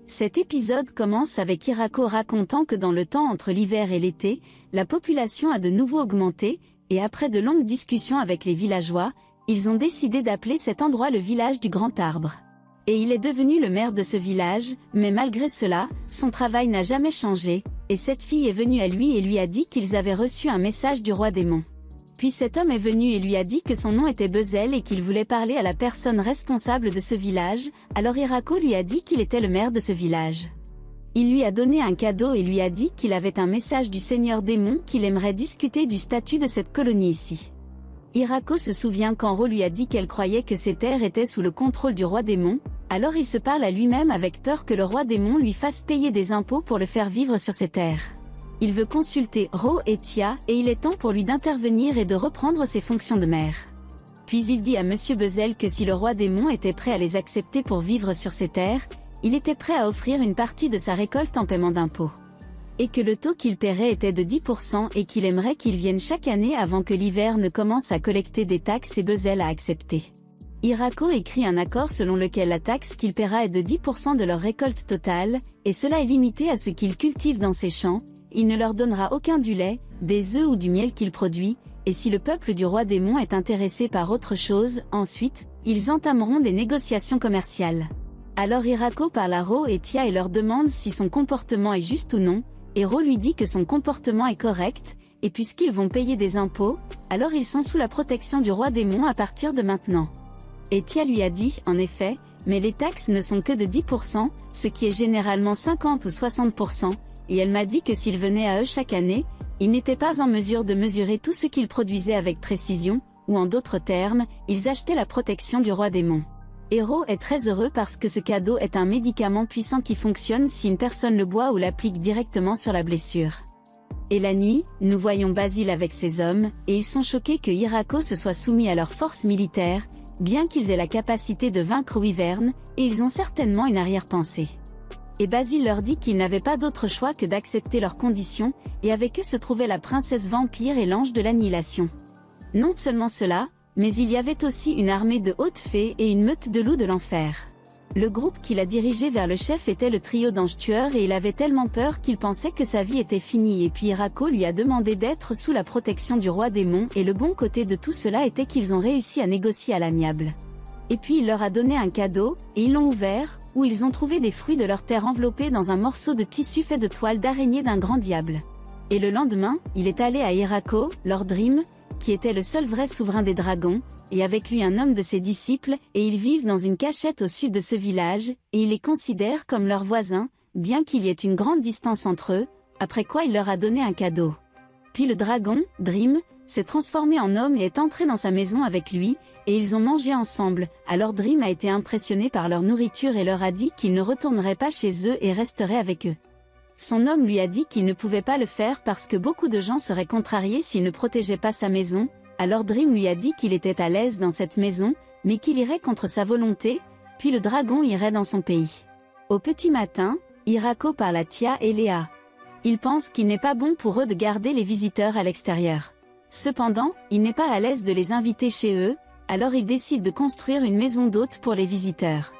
Cet épisode commence avec Hirako racontant que dans le temps entre l'hiver et l'été, la population a de nouveau augmenté, et après de longues discussions avec les villageois, ils ont décidé d'appeler cet endroit le village du Grand Arbre. Et il est devenu le maire de ce village, mais malgré cela, son travail n'a jamais changé, et cette fille est venue à lui et lui a dit qu'ils avaient reçu un message du roi démon. Puis cet homme est venu et lui a dit que son nom était Bezel et qu'il voulait parler à la personne responsable de ce village, alors Hirako lui a dit qu'il était le maire de ce village. Il lui a donné un cadeau et lui a dit qu'il avait un message du seigneur démon qu'il aimerait discuter du statut de cette colonie ici. Hirako se souvient qu'Enro lui a dit qu'elle croyait que ces terres étaient sous le contrôle du roi démon, alors il se parle à lui-même avec peur que le roi démon lui fasse payer des impôts pour le faire vivre sur ces terres. Il veut consulter Ro et Tia et il est temps pour lui d'intervenir et de reprendre ses fonctions de maire. Puis il dit à Monsieur Bezel que si le roi démon était prêt à les accepter pour vivre sur ces terres, il était prêt à offrir une partie de sa récolte en paiement d'impôts. Et que le taux qu'il paierait était de 10% et qu'il aimerait qu'ils viennent chaque année avant que l'hiver ne commence à collecter des taxes et Bezel a accepté. Hirako écrit un accord selon lequel la taxe qu'il paiera est de 10% de leur récolte totale, et cela est limité à ce qu'ils cultivent dans ses champs. Il ne leur donnera aucun du lait, des œufs ou du miel qu'il produit, et si le peuple du roi démon est intéressé par autre chose, ensuite, ils entameront des négociations commerciales. Alors Hirako parle à Ro et Tia et leur demande si son comportement est juste ou non, et Ro lui dit que son comportement est correct, et puisqu'ils vont payer des impôts, alors ils sont sous la protection du roi démon à partir de maintenant. Et Tia lui a dit, en effet, mais les taxes ne sont que de 10%, ce qui est généralement 50 ou 60%, et elle m'a dit que s'ils venaient à eux chaque année, ils n'étaient pas en mesure de mesurer tout ce qu'ils produisaient avec précision, ou en d'autres termes, ils achetaient la protection du roi démon. Ro est très heureux parce que ce cadeau est un médicament puissant qui fonctionne si une personne le boit ou l'applique directement sur la blessure. Et la nuit, nous voyons Basile avec ses hommes, et ils sont choqués que Hirako se soit soumis à leurs forces militaires, bien qu'ils aient la capacité de vaincre Wyvern, et ils ont certainement une arrière-pensée. Et Basile leur dit qu'ils n'avaient pas d'autre choix que d'accepter leurs conditions, et avec eux se trouvait la princesse vampire et l'ange de l'annihilation. Non seulement cela, mais il y avait aussi une armée de hautes fées et une meute de loups de l'enfer. Le groupe qu'il a dirigé vers le chef était le trio d'anges tueurs et il avait tellement peur qu'il pensait que sa vie était finie et puis Hirako lui a demandé d'être sous la protection du roi démon et le bon côté de tout cela était qu'ils ont réussi à négocier à l'amiable. Et puis il leur a donné un cadeau, et ils l'ont ouvert, où ils ont trouvé des fruits de leur terre enveloppés dans un morceau de tissu fait de toile d'araignée d'un grand diable. Et le lendemain, il est allé à Hirako, Lord Dream, qui était le seul vrai souverain des dragons, et avec lui un homme de ses disciples, et ils vivent dans une cachette au sud de ce village, et il les considère comme leurs voisins, bien qu'il y ait une grande distance entre eux, après quoi il leur a donné un cadeau. Puis le dragon, Dream, s'est transformé en homme et est entré dans sa maison avec lui, et ils ont mangé ensemble, alors Dream a été impressionné par leur nourriture et leur a dit qu'il ne retournerait pas chez eux et resterait avec eux. Son homme lui a dit qu'il ne pouvait pas le faire parce que beaucoup de gens seraient contrariés s'il ne protégeait pas sa maison, alors Dream lui a dit qu'il était à l'aise dans cette maison, mais qu'il irait contre sa volonté, puis le dragon irait dans son pays. Au petit matin, Hirako parle à Tia et Léa. Il pense qu'il n'est pas bon pour eux de garder les visiteurs à l'extérieur. Cependant, il n'est pas à l'aise de les inviter chez eux, alors il décide de construire une maison d'hôtes pour les visiteurs.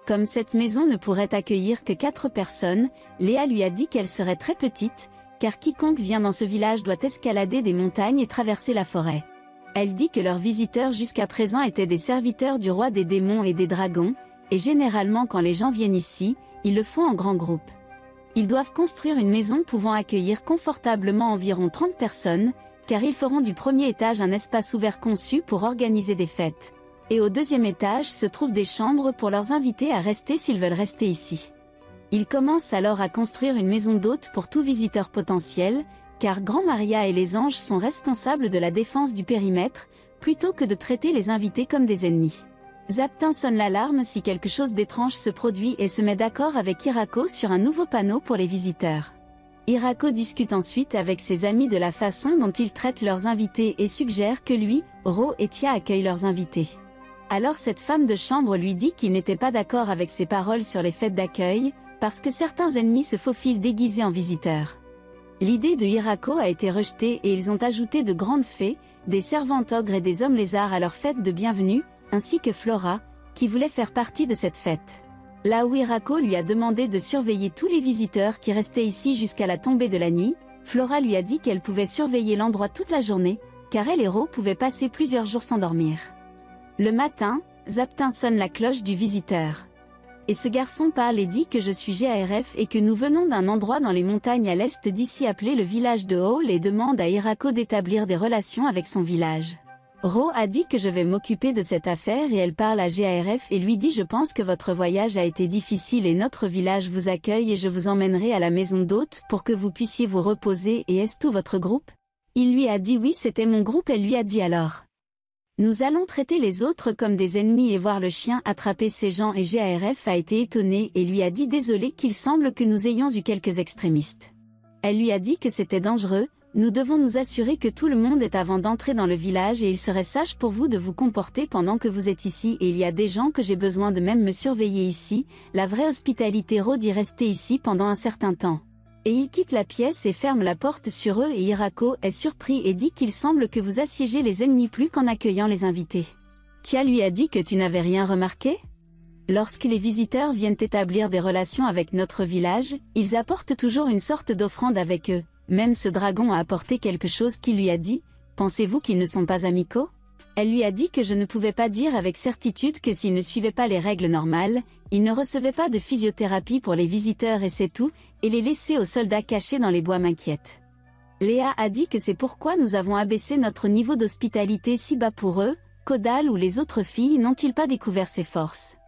Comme cette maison ne pourrait accueillir que 4 personnes, Léa lui a dit qu'elle serait très petite, car quiconque vient dans ce village doit escalader des montagnes et traverser la forêt. Elle dit que leurs visiteurs jusqu'à présent étaient des serviteurs du roi des démons et des dragons, et généralement quand les gens viennent ici, ils le font en grand groupe. Ils doivent construire une maison pouvant accueillir confortablement environ 30 personnes, car ils feront du premier étage un espace ouvert conçu pour organiser des fêtes. Et au deuxième étage se trouvent des chambres pour leurs invités à rester s'ils veulent rester ici. Ils commencent alors à construire une maison d'hôtes pour tout visiteur potentiel, car Grand Maria et les anges sont responsables de la défense du périmètre, plutôt que de traiter les invités comme des ennemis. Zaptin sonne l'alarme si quelque chose d'étrange se produit et se met d'accord avec Hirako sur un nouveau panneau pour les visiteurs. Hirako discute ensuite avec ses amis de la façon dont ils traitent leurs invités et suggère que lui, Ro et Tia accueillent leurs invités. Alors cette femme de chambre lui dit qu'il n'était pas d'accord avec ses paroles sur les fêtes d'accueil, parce que certains ennemis se faufilent déguisés en visiteurs. L'idée de Hirako a été rejetée et ils ont ajouté de grandes fées, des servantes ogres et des hommes lézards à leur fête de bienvenue, ainsi que Flora, qui voulait faire partie de cette fête. Là où Hirako lui a demandé de surveiller tous les visiteurs qui restaient ici jusqu'à la tombée de la nuit, Flora lui a dit qu'elle pouvait surveiller l'endroit toute la journée, car elle et Ro pouvaient passer plusieurs jours sans dormir. Le matin, Zaptin sonne la cloche du visiteur. Et ce garçon parle et dit que je suis GARF et que nous venons d'un endroit dans les montagnes à l'est d'ici appelé le village de Hall et demande à Hirako d'établir des relations avec son village. Ro a dit que je vais m'occuper de cette affaire et elle parle à GARF et lui dit je pense que votre voyage a été difficile et notre village vous accueille et je vous emmènerai à la maison d'hôtes pour que vous puissiez vous reposer et est-ce tout votre groupe? Il lui a dit oui c'était mon groupe elle lui a dit alors. Nous allons traiter les autres comme des ennemis et voir le chien attraper ces gens et GARF a été étonné et lui a dit désolé qu'il semble que nous ayons eu quelques extrémistes. Elle lui a dit que c'était dangereux, nous devons nous assurer que tout le monde est avant d'entrer dans le village et il serait sage pour vous de vous comporter pendant que vous êtes ici et il y a des gens que j'ai besoin de même me surveiller ici, la vraie hospitalité Ro dit rester ici pendant un certain temps. Et il quitte la pièce et ferme la porte sur eux et Hirako est surpris et dit qu'il semble que vous assiégez les ennemis plus qu'en accueillant les invités. Tia lui a dit que tu n'avais rien remarqué? Lorsque les visiteurs viennent établir des relations avec notre village, ils apportent toujours une sorte d'offrande avec eux. Même ce dragon a apporté quelque chose qui lui a dit, pensez-vous qu'ils ne sont pas amicaux? Elle lui a dit que je ne pouvais pas dire avec certitude que s'ils ne suivaient pas les règles normales, ils ne recevaient pas de physiothérapie pour les visiteurs et c'est tout, et les laisser aux soldats cachés dans les bois m'inquiète. Léa a dit que c'est pourquoi nous avons abaissé notre niveau d'hospitalité si bas pour eux, Kodal ou les autres filles n'ont-ils pas découvert ses forces.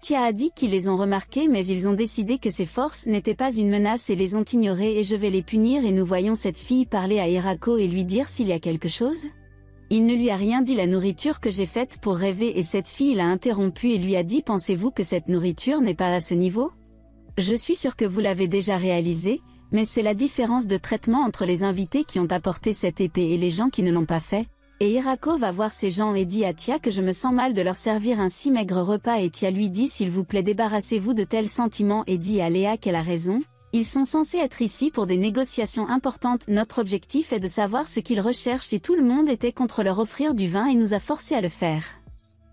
Tia a dit qu'ils les ont remarquées mais ils ont décidé que ces forces n'étaient pas une menace et les ont ignorées et je vais les punir et nous voyons cette fille parler à Hirako et lui dire s'il y a quelque chose. Il ne lui a rien dit la nourriture que j'ai faite pour rêver et cette fille l'a interrompu et lui a dit pensez-vous que cette nourriture n'est pas à ce niveau? Je suis sûre que vous l'avez déjà réalisé, mais c'est la différence de traitement entre les invités qui ont apporté cette épée et les gens qui ne l'ont pas fait. Et Hirako va voir ces gens et dit à Tia que je me sens mal de leur servir un si maigre repas et Tia lui dit s'il vous plaît débarrassez-vous de tels sentiments et dit à Léa qu'elle a raison. Ils sont censés être ici pour des négociations importantes. Notre objectif est de savoir ce qu'ils recherchent et tout le monde était contre leur offrir du vin et nous a forcés à le faire.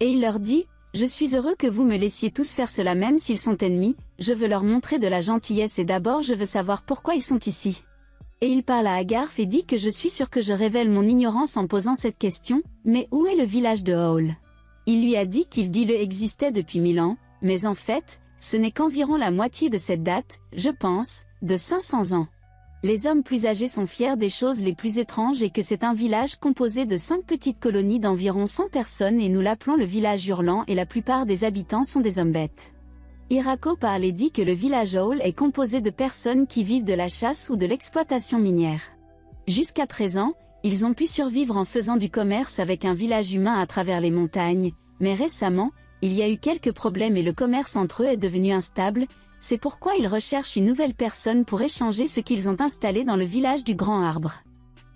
Et il leur dit, je suis heureux que vous me laissiez tous faire cela même s'ils sont ennemis, je veux leur montrer de la gentillesse et d'abord je veux savoir pourquoi ils sont ici. Et il parle à Agarth et dit que je suis sûr que je révèle mon ignorance en posant cette question, mais où est le village de Hall? Il lui a dit qu'il dit le existait depuis 1000 ans, mais en fait, ce n'est qu'environ la moitié de cette date, je pense, de 500 ans. Les hommes plus âgés sont fiers des choses les plus étranges et que c'est un village composé de 5 petites colonies d'environ 100 personnes et nous l'appelons le village hurlant et la plupart des habitants sont des hommes bêtes. Hirako parle et dit que le village Hall est composé de personnes qui vivent de la chasse ou de l'exploitation minière. Jusqu'à présent, ils ont pu survivre en faisant du commerce avec un village humain à travers les montagnes, mais récemment, il y a eu quelques problèmes et le commerce entre eux est devenu instable, c'est pourquoi ils recherchent une nouvelle personne pour échanger ce qu'ils ont installé dans le village du Grand Arbre.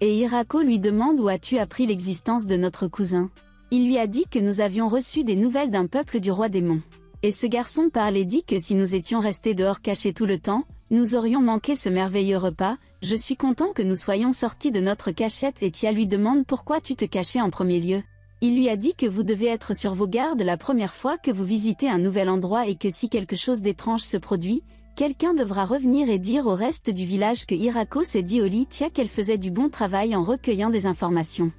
Et Hirako lui demande où as-tu appris l'existence de notre cousin? Il lui a dit que nous avions reçu des nouvelles d'un peuple du roi démon. Et ce garçon parle et dit que si nous étions restés dehors cachés tout le temps, nous aurions manqué ce merveilleux repas, je suis content que nous soyons sortis de notre cachette et Tia lui demande pourquoi tu te cachais en premier lieu. Il lui a dit que vous devez être sur vos gardes la première fois que vous visitez un nouvel endroit et que si quelque chose d'étrange se produit, quelqu'un devra revenir et dire au reste du village que Hirako s'est dit au lit Tia qu'elle faisait du bon travail en recueillant des informations.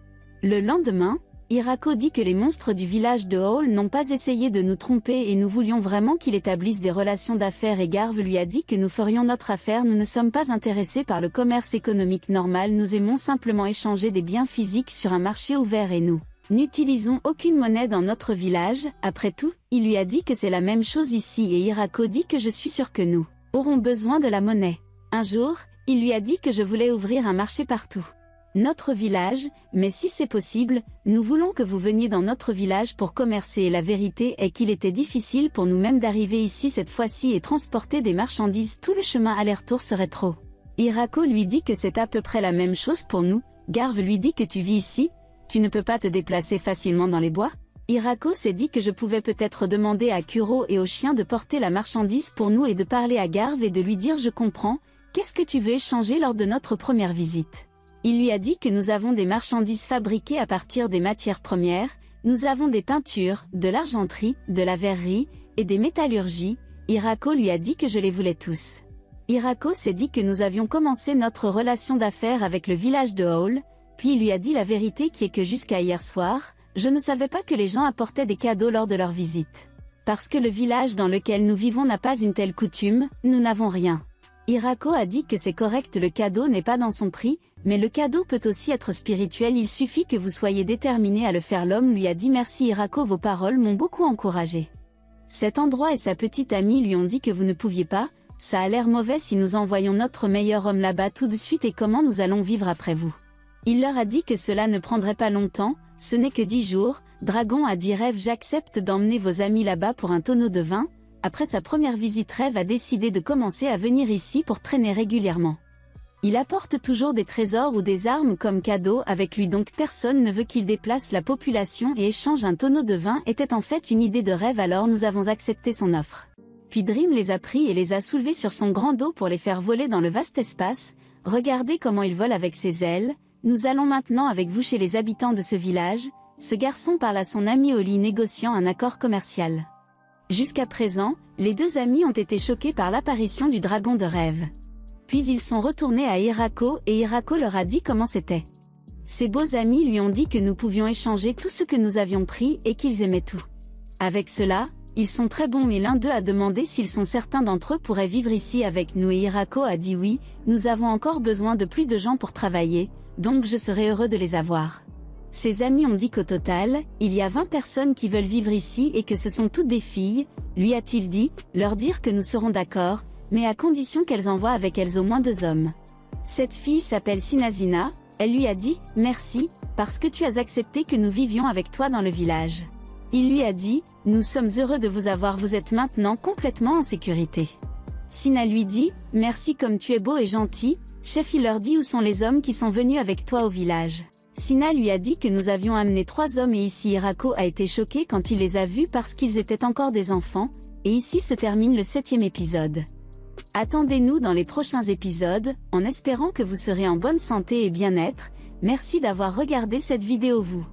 Le lendemain, Hirako dit que les monstres du village de Hall n'ont pas essayé de nous tromper et nous voulions vraiment qu'il établisse des relations d'affaires et Garve lui a dit que nous ferions notre affaire. Nous ne sommes pas intéressés par le commerce économique normal, nous aimons simplement échanger des biens physiques sur un marché ouvert et nous n'utilisons aucune monnaie dans notre village. Après tout, il lui a dit que c'est la même chose ici et Hirako dit que je suis sûr que nous aurons besoin de la monnaie. Un jour, il lui a dit que je voulais ouvrir un marché partout. Notre village, mais si c'est possible, nous voulons que vous veniez dans notre village pour commercer et la vérité est qu'il était difficile pour nous-mêmes d'arriver ici cette fois-ci et transporter des marchandises tout le chemin aller-retour serait trop. Hirako lui dit que c'est à peu près la même chose pour nous, Garve lui dit que tu vis ici, tu ne peux pas te déplacer facilement dans les bois? Hirako s'est dit que je pouvais peut-être demander à Kuro et au chien de porter la marchandise pour nous et de parler à Garve et de lui dire je comprends, qu'est-ce que tu veux échanger lors de notre première visite? Il lui a dit que nous avons des marchandises fabriquées à partir des matières premières, nous avons des peintures, de l'argenterie, de la verrerie, et des métallurgies, Hirako lui a dit que je les voulais tous. Hirako s'est dit que nous avions commencé notre relation d'affaires avec le village de Hall, puis il lui a dit la vérité qui est que jusqu'à hier soir, je ne savais pas que les gens apportaient des cadeaux lors de leur visite. Parce que le village dans lequel nous vivons n'a pas une telle coutume, nous n'avons rien. Hirako a dit que c'est correct, le cadeau n'est pas dans son prix, mais le cadeau peut aussi être spirituel, il suffit que vous soyez déterminé à le faire. L'homme lui a dit merci Hirako, vos paroles m'ont beaucoup encouragé. Cet endroit et sa petite amie lui ont dit que vous ne pouviez pas, ça a l'air mauvais si nous envoyons notre meilleur homme là-bas tout de suite et comment nous allons vivre après vous. Il leur a dit que cela ne prendrait pas longtemps, ce n'est que 10 jours, Dragon a dit Rêve j'accepte d'emmener vos amis là-bas pour un tonneau de vin. Après sa première visite, Rêve a décidé de commencer à venir ici pour traîner régulièrement. Il apporte toujours des trésors ou des armes comme cadeau avec lui, donc personne ne veut qu'il déplace la population et échange un tonneau de vin était en fait une idée de Rêve, alors nous avons accepté son offre. Puis Dream les a pris et les a soulevés sur son grand dos pour les faire voler dans le vaste espace. Regardez comment il vole avec ses ailes. Nous allons maintenant avec vous chez les habitants de ce village. Ce garçon parle à son ami Oli négociant un accord commercial. Jusqu'à présent, les deux amis ont été choqués par l'apparition du dragon de Rêve. Puis ils sont retournés à Hirako et Hirako leur a dit comment c'était. Ses beaux amis lui ont dit que nous pouvions échanger tout ce que nous avions pris et qu'ils aimaient tout. Avec cela, ils sont très bons, mais l'un d'eux a demandé s'ils sont certains d'entre eux pourraient vivre ici avec nous et Hirako a dit oui, nous avons encore besoin de plus de gens pour travailler, donc je serai heureux de les avoir. Ses amis ont dit qu'au total, il y a 20 personnes qui veulent vivre ici et que ce sont toutes des filles, lui a-t-il dit, leur dire que nous serons d'accord, mais à condition qu'elles envoient avec elles au moins 2 hommes. Cette fille s'appelle Sinazina, elle lui a dit « Merci, parce que tu as accepté que nous vivions avec toi dans le village ». Il lui a dit « Nous sommes heureux de vous avoir, vous êtes maintenant complètement en sécurité ». Sina lui dit « Merci comme tu es beau et gentil ». Chef il leur dit où sont les hommes qui sont venus avec toi au village. Sina lui a dit que nous avions amené 3 hommes et ici Hirako a été choqué quand il les a vus parce qu'ils étaient encore des enfants, et ici se termine le 7e épisode. Attendez-nous dans les prochains épisodes, en espérant que vous serez en bonne santé et bien-être. Merci d'avoir regardé cette vidéo vous.